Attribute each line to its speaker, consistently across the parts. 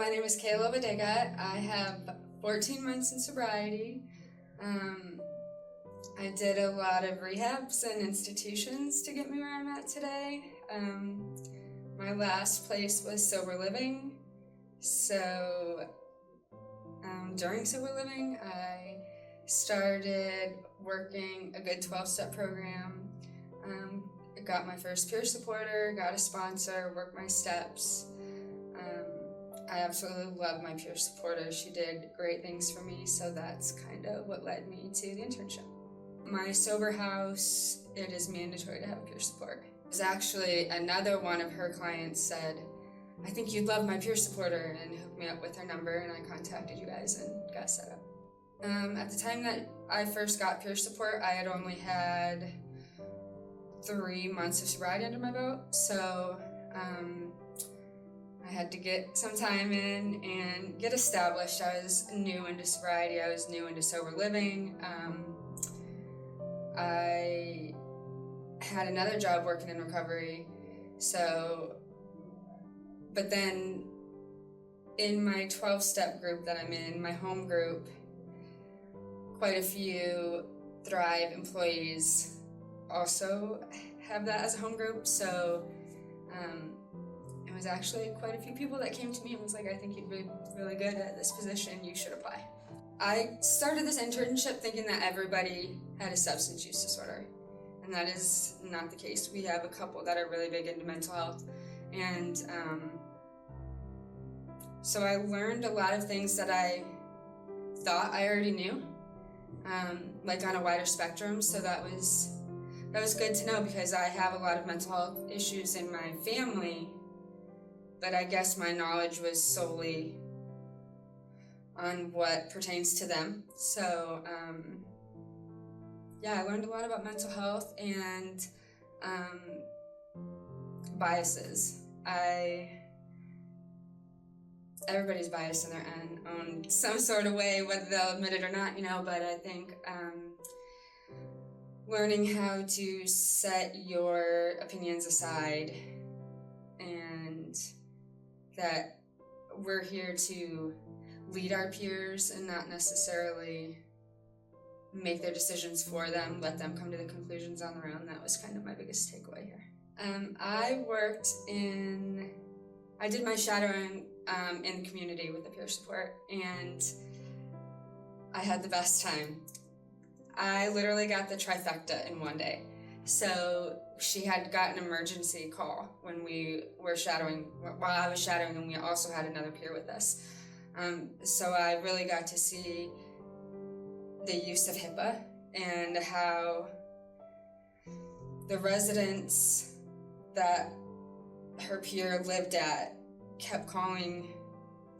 Speaker 1: My name is Kayla Wdulgya. I have 14 months in sobriety. I did a lot of rehabs and institutions to get me where I'm at today. My last place was sober living. So during sober living, I started working a good 12-step program. Got my first peer supporter, got a sponsor, worked my steps. I absolutely love my peer supporter. She did great things for me, so that's kind of what led me to the internship. My sober house, it is mandatory to have peer support. It was actually another one of her clients said, I think you'd love my peer supporter, and hooked me up with her number, and I contacted you guys and got set up. At the time that I first got peer support, I had only had 3 months of sobriety under my belt, so I had to get some time in and get established. I was new into sobriety, I was new into sober living. I had another job working in recovery, but then in my 12-step group that I'm in, my home group, quite a few Thrive employees also have that as a home group, so it was actually quite a few people that came to me and was like, I think you'd be really good at this position, you should apply. I started this internship thinking that everybody had a substance use disorder, and that is not the case. We have a couple that are really big into mental health, and so I learned a lot of things that I thought I already knew, like on a wider spectrum, so that was good to know because I have a lot of mental health issues in my family, but I guess my knowledge was solely on what pertains to them. So yeah, I learned a lot about mental health and biases. Everybody's biased in their own some sort of way, whether they'll admit it or not, but I think learning how to set your opinions aside and that we're here to lead our peers and not necessarily make their decisions for them, let them come to the conclusions on their own. That was kind of my biggest takeaway here. I did my shadowing in the community with the peer support, and I had the best time. I literally got the trifecta in one day. So she had got an emergency call when we were shadowing, while I was shadowing, and we also had another peer with us. So I really got to see the use of HIPAA and how the residents that her peer lived at kept calling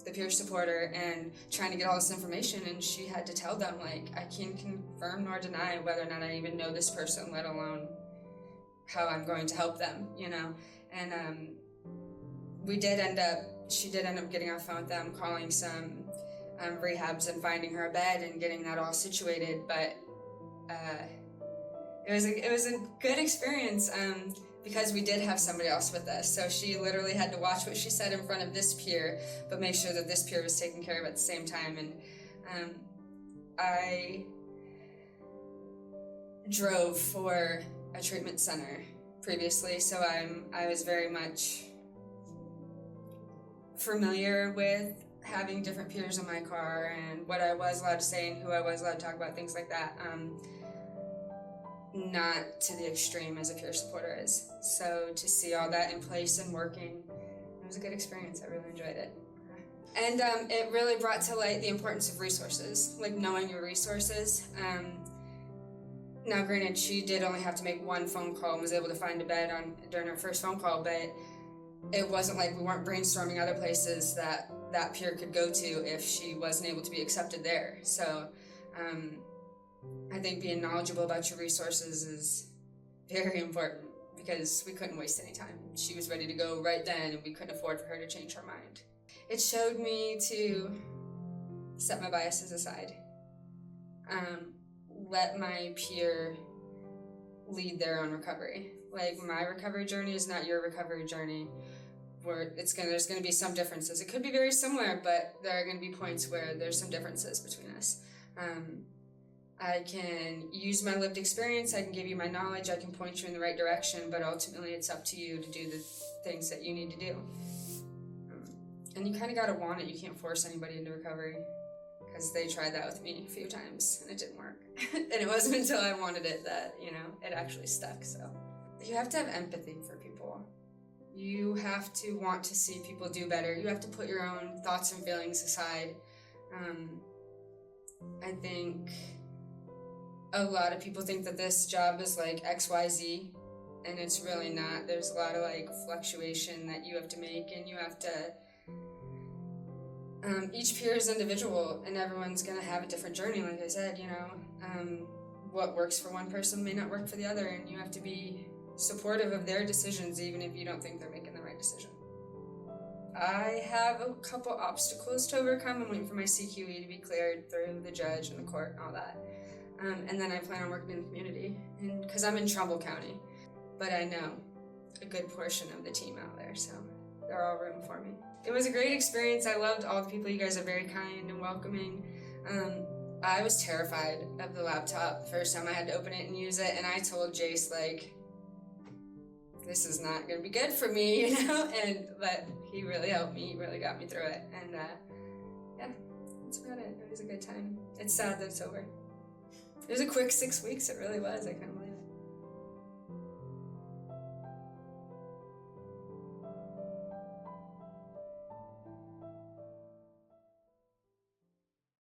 Speaker 1: the peer supporter and trying to get all this information, and she had to tell them, like, I can't confirm nor deny whether or not I even know this person, let alone how I'm going to help them, And she did end up getting on the phone with them, calling some rehabs and finding her a bed and getting that all situated, but it was a good experience because we did have somebody else with us. So she literally had to watch what she said in front of this peer, but make sure that this peer was taken care of at the same time. And I drove for a treatment center previously, so I was very much familiar with having different peers in my car and what I was allowed to say and who I was allowed to talk about, things like that. Not to the extreme as a peer supporter is. So to see all that in place and working, it was a good experience. I really enjoyed it. And it really brought to light the importance of resources, like knowing your resources. Now granted, she did only have to make one phone call and was able to find a bed during her first phone call, but it wasn't like we weren't brainstorming other places that peer could go to if she wasn't able to be accepted there. So I think being knowledgeable about your resources is very important because we couldn't waste any time. She was ready to go right then, and we couldn't afford for her to change her mind. It showed me to set my biases aside. Let my peer lead their own recovery. Like, my recovery journey is not your recovery journey. where there's gonna be some differences. It could be very similar, but there are gonna be points where there's some differences between us. I can use my lived experience, I can give you my knowledge, I can point you in the right direction, but ultimately it's up to you to do the things that you need to do. And you kind of gotta want it. You can't force anybody into recovery, because they tried that with me a few times and it didn't work. And it wasn't until I wanted it that, it actually stuck. So you have to have empathy for people. You have to want to see people do better. You have to put your own thoughts and feelings aside. I think a lot of people think that this job is like XYZ, and it's really not. There's a lot of fluctuation that you have to make, and you have to, each peer is individual, and everyone's gonna have a different journey, like I said, what works for one person may not work for the other, and you have to be supportive of their decisions, even if you don't think they're making the right decision. I have a couple obstacles to overcome. I'm waiting for my CQE to be cleared through the judge and the court and all that. And then I plan on working in the community, because I'm in Trumbull County, but I know a good portion of the team out there, so they're all rooting for me. It was a great experience. I loved all the people. You guys are very kind and welcoming. I was terrified of the laptop the first time I had to open it and use it, and I told Jace, this is not going to be good for me, but he really helped me. He really got me through it, and yeah, that's about it. It was a good time. It's sad that it's over. It was a quick 6 weeks, it really was. I couldn't